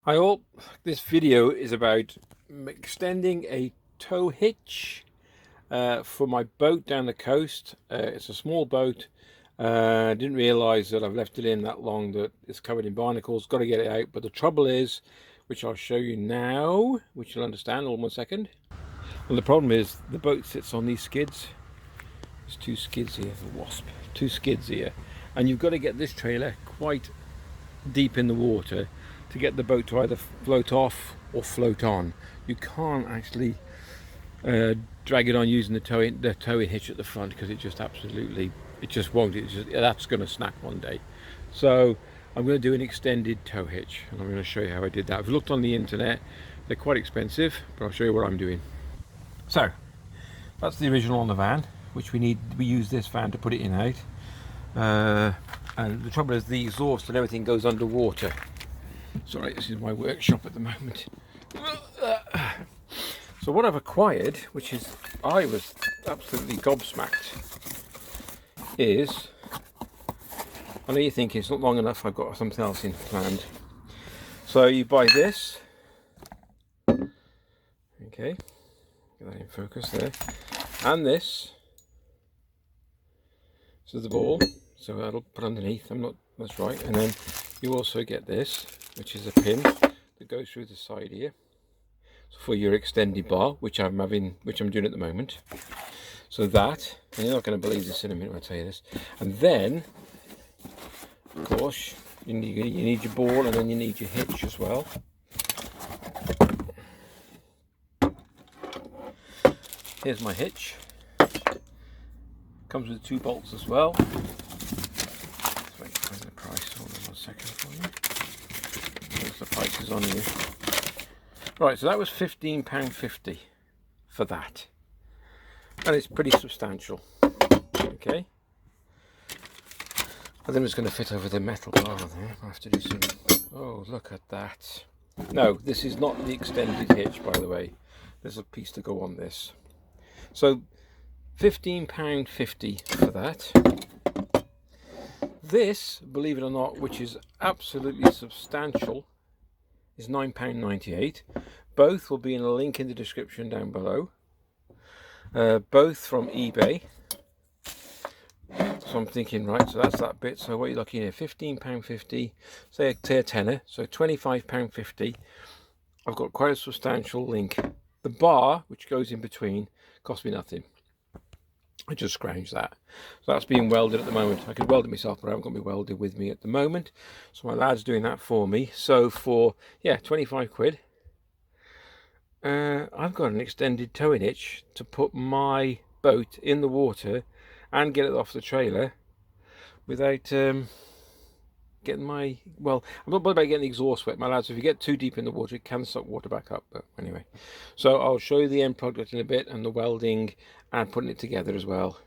Hi all, this video is about extending a tow hitch for my boat down the coast. It's a small boat. Didn't realize that I've left it in that long that it's covered in barnacles. Got to get it out, but the trouble is, which I'll show you now, which you'll understand in 1 second. Well, the problem is the boat sits on these skids. There's two skids here, the Wasp, two skids here, and you've got to get this trailer quite deep in the water to get the boat to either float off or float on. You can't actually drag it on using the towing hitch at the front because it just won't. That's going to snap one day. So I'm going to do an extended tow hitch, and I'm going to show you how I did that. I've looked on the internet. They're quite expensive, but I'll show you what I'm doing. So that's the original on the van, which we use this van to put it in out. And the trouble is the exhaust and everything goes underwater. Sorry, this is my workshop at the moment. So what I've acquired, which is, I was absolutely gobsmacked, is, I know you're thinking it's not long enough, I've got something else in planned. So you buy this, okay, get that in focus there, and this is the ball, so that'll put underneath, that's right, and then you also get this, which is a pin that goes through the side here for your extended bar, which I'm doing at the moment. So that, and you're not going to believe this in a minute when I tell you this. And then, of course, you need your ball, and then you need your hitch as well. Here's my hitch. Comes with 2 bolts as well. Let's wait to find the price. Hold on 1 second for you. There's the prices on here. Right, so that was £15.50 for that. And it's pretty substantial. Okay. I think it's going to fit over the metal bar there. I have to do some. Oh, look at that. No, this is not the extended hitch, by the way. There's a piece to go on this. So £15.50 for that. This, believe it or not, which is absolutely substantial, is £9.98. Both will be in a link in the description down below. Both from eBay. So I'm thinking, right, so that's that bit. So what you're looking at, £15.50, say a tenner, so £25.50. I've got quite a substantial link. The bar, which goes in between, cost me nothing. I just scrounged that. So that's being welded at the moment. I could weld it myself, but I haven't got my welder with me at the moment. So my lad's doing that for me. So for, yeah, 25 quid, I've got an extended towing hitch to put my boat in the water and get it off the trailer without getting my, well, I'm not bothered about getting the exhaust wet, my lads. If you get too deep in the water, it can suck water back up. But anyway, so I'll show you the end product in a bit, and the welding and putting it together as well,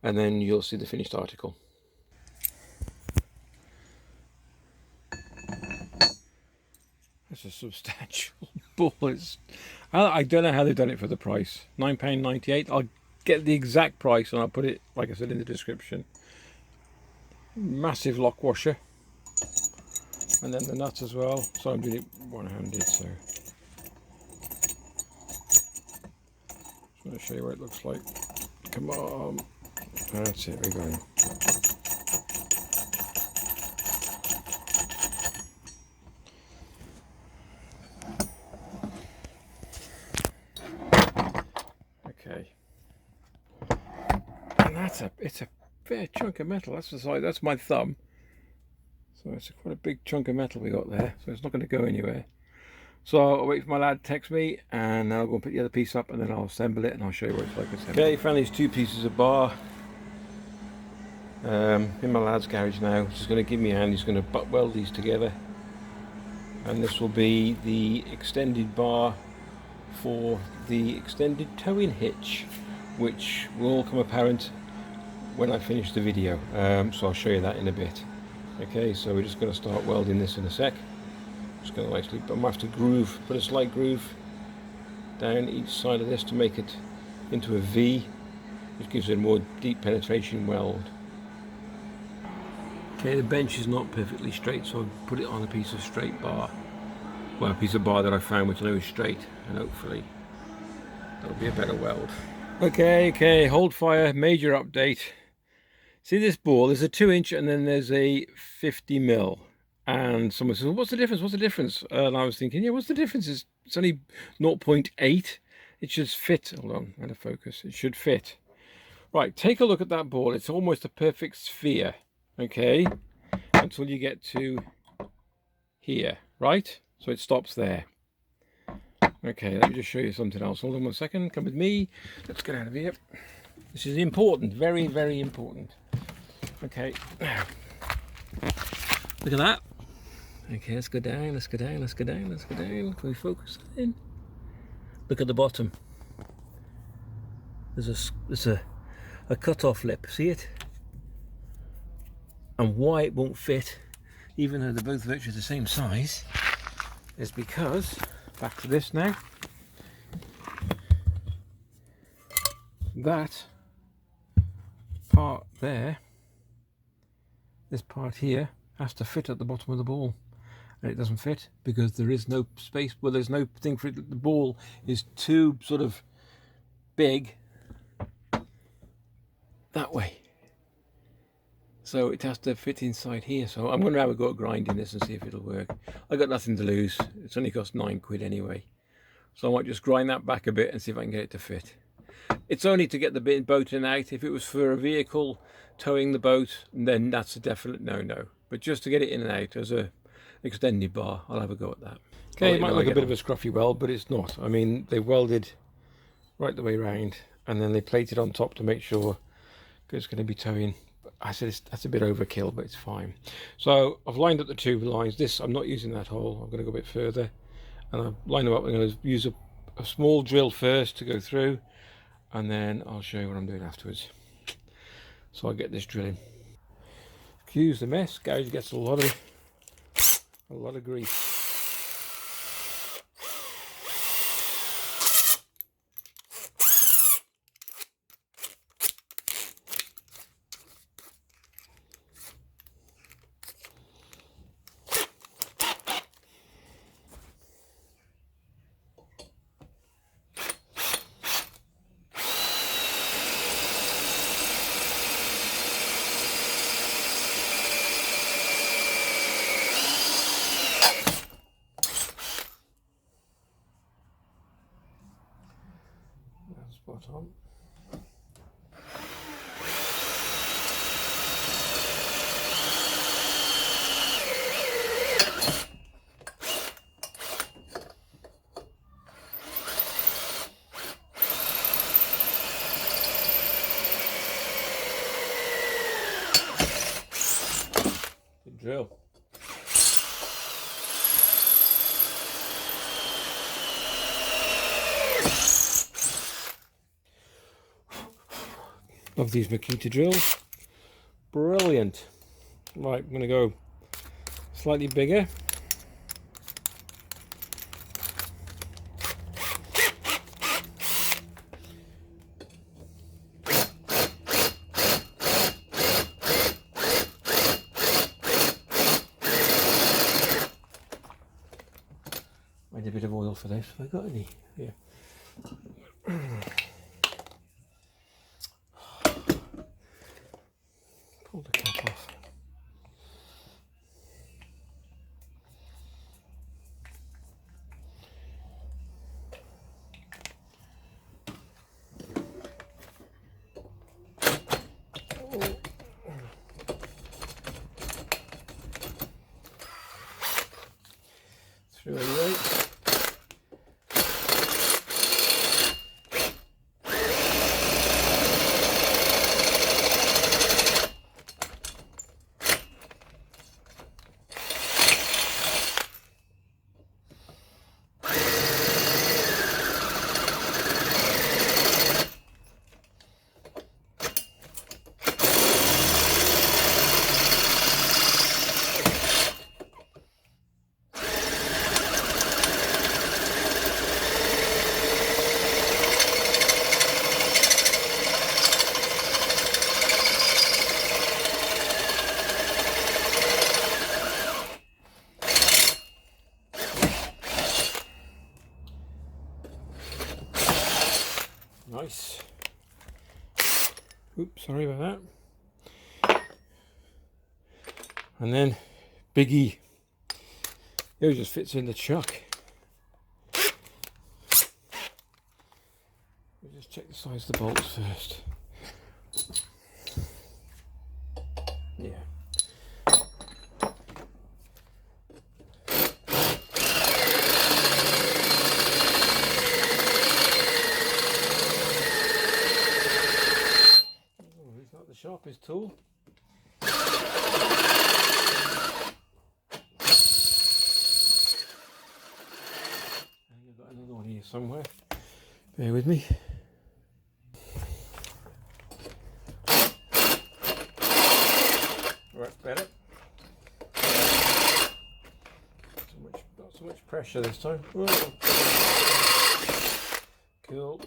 and then you'll see the finished article. That's a substantial ball. I don't know how they've done it for the price. £9.98. I'll get the exact price and I'll put it, like I said, in the description. Massive lock washer, and then the nuts as well. So I'm doing it one-handed. So just want to show you what it looks like. Come on, that's it. We're going. Okay, and it's a fair chunk of metal. That's the size. That's my thumb. So it's quite a big chunk of metal we got there. So it's not going to go anywhere. So I'll wait for my lad to text me, and I'll go and put the other piece up, and then I'll assemble it, and I'll show you what it's like. Okay, found these 2 pieces of bar in my lad's garage now. He's going to give me a hand. He's going to butt weld these together, and this will be the extended bar for the extended towing hitch, which will come apparent when I finish the video. So I'll show you that in a bit. Okay, so we're just going to start welding this in a sec. Just going to actually, but I'm going to have to put a slight groove down each side of this to make it into a V, which gives it a more deep penetration weld. Okay, the bench is not perfectly straight, so I'll put it on a piece of straight bar. well, a piece of bar that I found which I know is straight, and hopefully that'll be a better weld. Okay, hold fire, major update. See this ball, there's a 2-inch and then there's a 50mm. And someone says, well, what's the difference? What's the difference? And I was thinking, yeah, what's the difference? It's only 0.8. It should fit. Hold on, out of focus. It should fit. Right, take a look at that ball. It's almost a perfect sphere, okay? Until you get to here, right? So it stops there. Okay, let me just show you something else. Hold on 1 second. Come with me. Let's get out of here. This is important. Very, very important. Okay. Look at that. Okay, let's go down. Let's go down. Let's go down. Let's go down. Can we focus in? Look at the bottom. There's a cut-off lip. See it? And why it won't fit, even though they're both virtually the same size, is because, back to this now, that part there, this part here, has to fit at the bottom of the ball, and it doesn't fit because there is no space. Well, there's no thing for it. The ball is too sort of big that way, so it has to fit inside here. So I'm going to have a go at grinding this and see if it'll work. I got nothing to lose. It's only cost £9 anyway, so I might just grind that back a bit and see if I can get it to fit. It's only to get the boat in and out. If it was for a vehicle towing the boat, then that's a definite no-no. But just to get it in and out as a extended bar, I'll have a go at that. Okay, it might look a bit of a scruffy weld, but it's not. I mean, they welded right the way around, and then they plated on top to make sure it's going to be towing. I said that's a bit overkill, but it's fine. So I've lined up the two lines. This, I'm not using that hole. I'm going to go a bit further, and I've lined them up. I'm going to use a small drill first to go through, and then I'll show you what I'm doing afterwards. So I'll get this drilling. Excuse the mess, guys. Gets a lot of grease. Spot on. Good drill. Love these Makita drills. Brilliant. Right, I'm going to go slightly bigger. I need a bit of oil for this. Have I got any? Yeah. Pull the cap off. Through anyway. nice. Oops, sorry about that. And then Biggie. It just fits in the chuck. We'll just check the size of the bolts first. Yeah. Oh, it's not the sharpest tool. I've got another one here somewhere. Bear with me. Right, better. Not so much pressure this time. Whoa. Cool.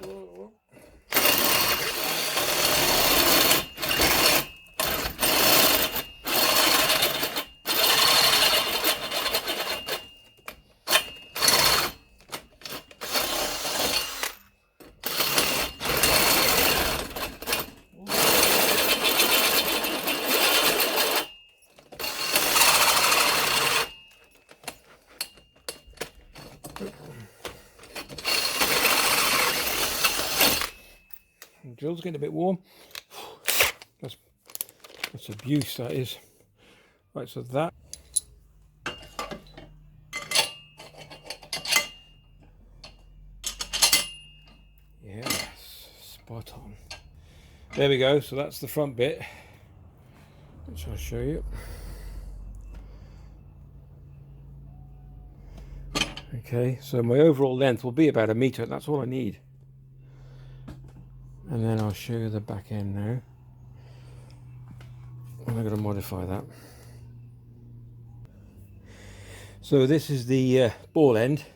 Whoa. The drill's getting a bit warm. That's abuse, that is. Right, so that. Yes, spot on. There we go, so that's the front bit, which I'll show you. Okay, so my overall length will be about 1 meter, and that's all I need. And then I'll show you the back end now. I'm going to modify that. So this is the ball end,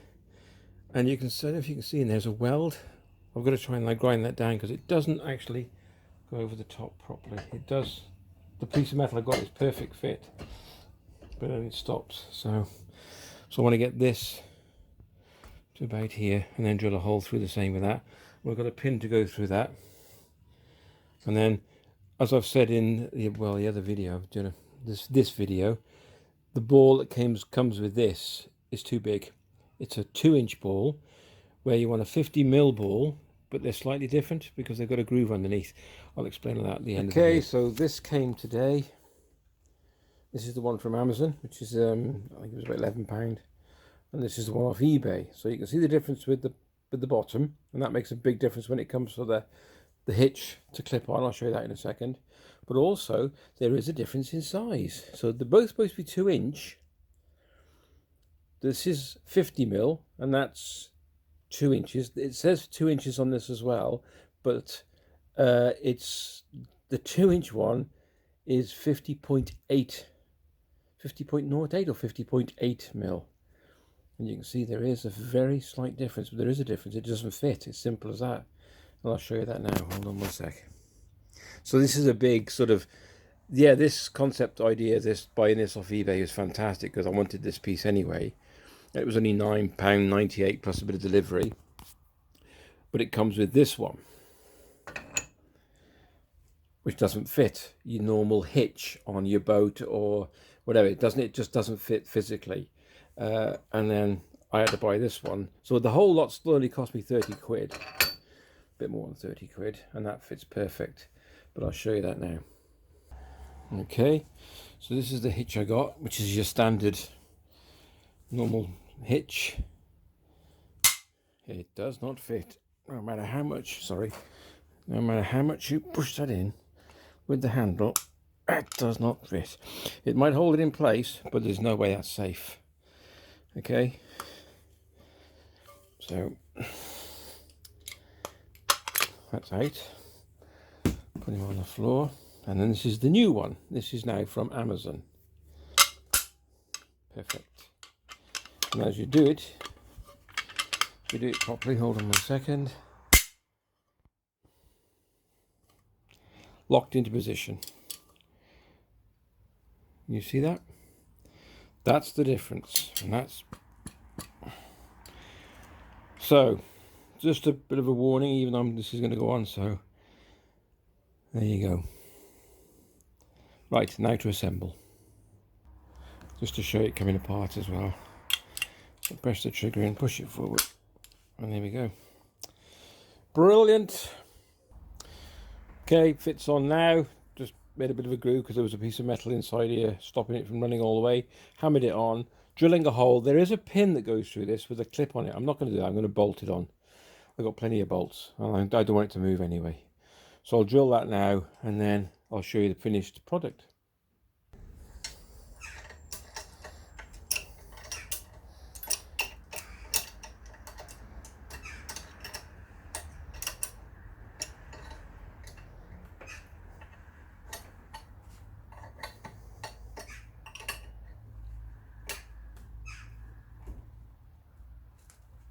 and you can see, I don't know if you can see, there's a weld. I've got to try and like grind that down because it doesn't actually go over the top properly. It does. The piece of metal I got is perfect fit, but then it stops. So I want to get this to about here, and then drill a hole through the same with that. We've got a pin to go through that, and then, as I've said in the other video, this video, the ball that comes with this is too big. It's a 2-inch ball, where you want a 50mm ball, but they're slightly different because they've got a groove underneath. I'll explain that at the end of the video. Okay, so this came today. This is the one from Amazon, which is I think it was about £11, and this is the one off eBay. So you can see the difference with the bottom, and that makes a big difference when it comes to the hitch to clip on. I'll show you that in a second. But also there is a difference in size. So they're both supposed to be 2-inch. This is 50mm, and that's 2 inches. It says 2 inches on this as well, but it's the 2-inch one is 50.8 or 50.8 mil. And you can see there is a very slight difference, but there is a difference. It doesn't fit. It's simple as that. And I'll show you that now. Hold on one sec. So this is a big sort of, yeah, this concept idea, buying this off eBay is fantastic because I wanted this piece anyway. It was only £9.98 plus a bit of delivery. But it comes with this one, which doesn't fit your normal hitch on your boat or whatever. It just doesn't fit physically. And then I had to buy this one. So the whole lot still only cost me 30 quid. A bit more than 30 quid. And that fits perfect. But I'll show you that now. Okay. So this is the hitch I got, which is your standard normal hitch. It does not fit. No matter how much, no matter how much you push that in with the handle, it does not fit. It might hold it in place, but there's no way that's safe. Okay, so that's out. Put him on the floor, and then this is the new one. This is now from Amazon. Perfect. And as you do it properly. Hold on 1 second. Locked into position. You see that? That's the difference, and that's so. Just a bit of a warning, even though this is going to go on. So there you go. Right, now to assemble. Just to show it coming apart as well. So press the trigger and push it forward, and there we go. Brilliant. Okay, fits on now. Just made a bit of a groove because there was a piece of metal inside here stopping it from running all the way. Hammered it on, drilling a hole. There is a pin that goes through this with a clip on it. I'm not going to do that. I'm going to bolt it on. I've got plenty of bolts. I don't want it to move anyway. So I'll drill that now, and then I'll show you the finished product.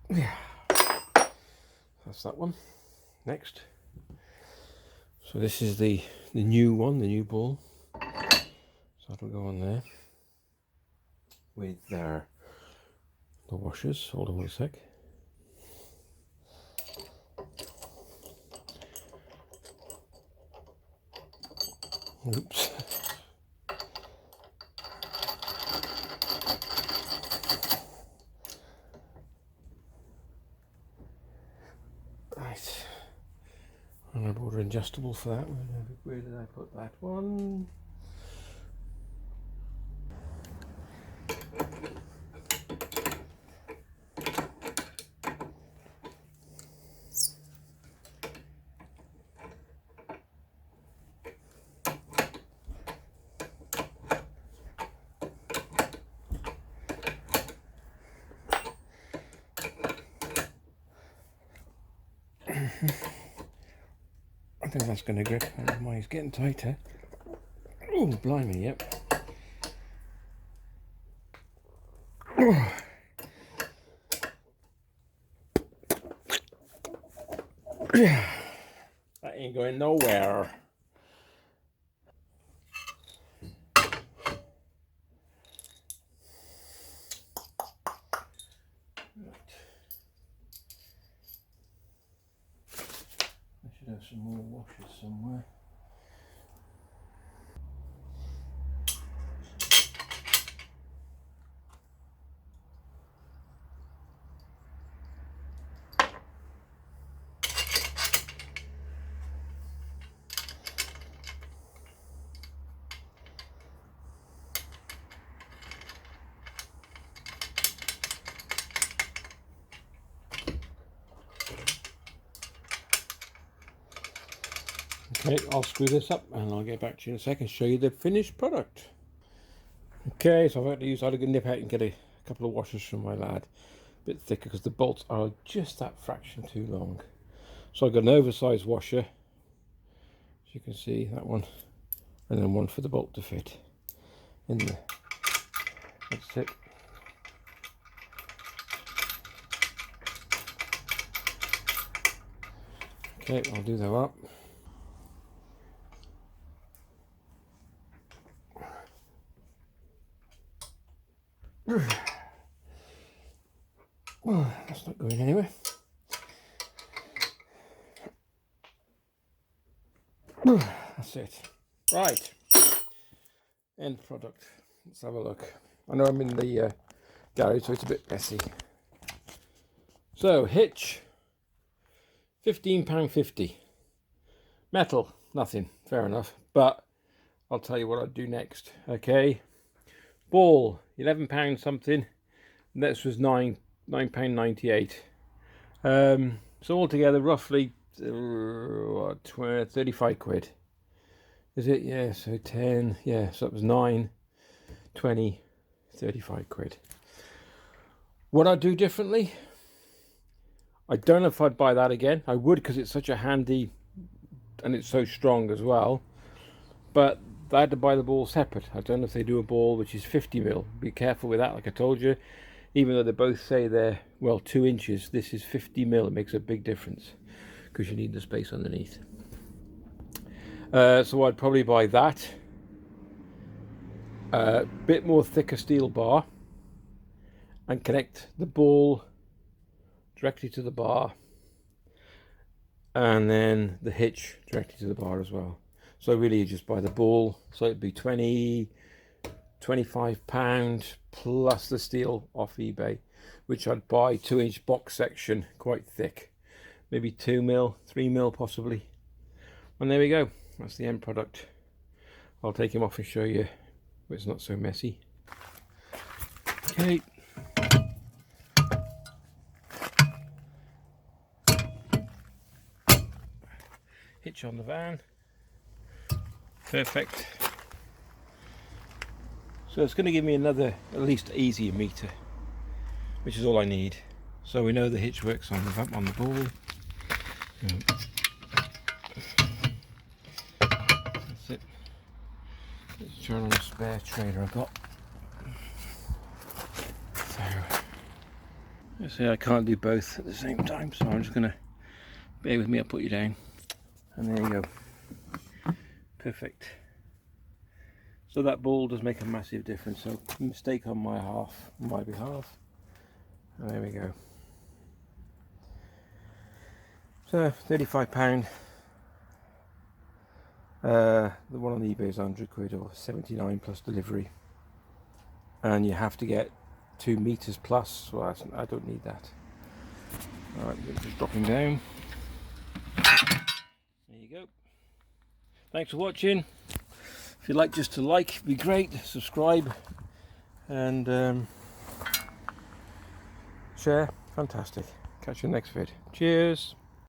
Yeah, that's that one. Next. So this is the new one, the new ball. So that'll go on there with the washers. Hold on one sec. Oops. Right. And I bought an adjustable for that one. Where did I put that one? I think that's going to grip. Mine's getting tighter. Oh, blimey, yep. That ain't going nowhere. I should have some more washers somewhere. Okay, I'll screw this up and I'll get back to you in a second, show you the finished product. Okay, so I've had to nip out and get a couple of washers from my lad. A bit thicker because the bolts are just that fraction too long. So I've got an oversized washer, as you can see, that one, and then one for the bolt to fit in there. That's it. Okay, I'll do that up. Oh, that's not going anywhere. That's it. Right. End product. Let's have a look. I know I'm in the garage, so it's a bit messy. So, hitch, £15.50. Metal, nothing. Fair enough. But I'll tell you what I'd do next. Okay. Ball, £11 something. This was £9.98. So altogether, roughly 35 quid. Is it? Yeah, so 10. Yeah, so it was 9, 20, 35 quid. What I'd do differently? I don't know if I'd buy that again. I would, because it's such a handy and it's so strong as well. But I had to buy the ball separate. I don't know if they do a ball which is 50mm. Be careful with that, like I told you. Even though they both say they're, well, 2 inches, this is 50mm. It makes a big difference because you need the space underneath. So I'd probably buy that. a bit more thicker steel bar and connect the ball directly to the bar, and then the hitch directly to the bar as well. So really you just buy the ball, so it'd be £25 plus the steel off eBay, which I'd buy 2-inch box section, quite thick, maybe 2mm, 3mm possibly. And there we go, that's the end product. I'll take him off and show you where it's not so messy. Okay. Hitch on the van. Perfect. So it's going to give me another, at least easier meter, which is all I need. So we know the hitch works on the ball. That's it. Let's turn on a spare trailer I've got. So, I say I can't do both at the same time, so I'm just going to, bear with me, I'll put you down. And there you go. Perfect. So that ball does make a massive difference. So mistake on my behalf. And there we go. So £35. The one on eBay is £100 or 79 plus delivery. And you have to get 2 meters plus. Well, I don't need that. Alright, just dropping down. There you go. Thanks for watching. If you'd like just to like, it'd be great. Subscribe and share. Fantastic. Catch you next vid. Cheers.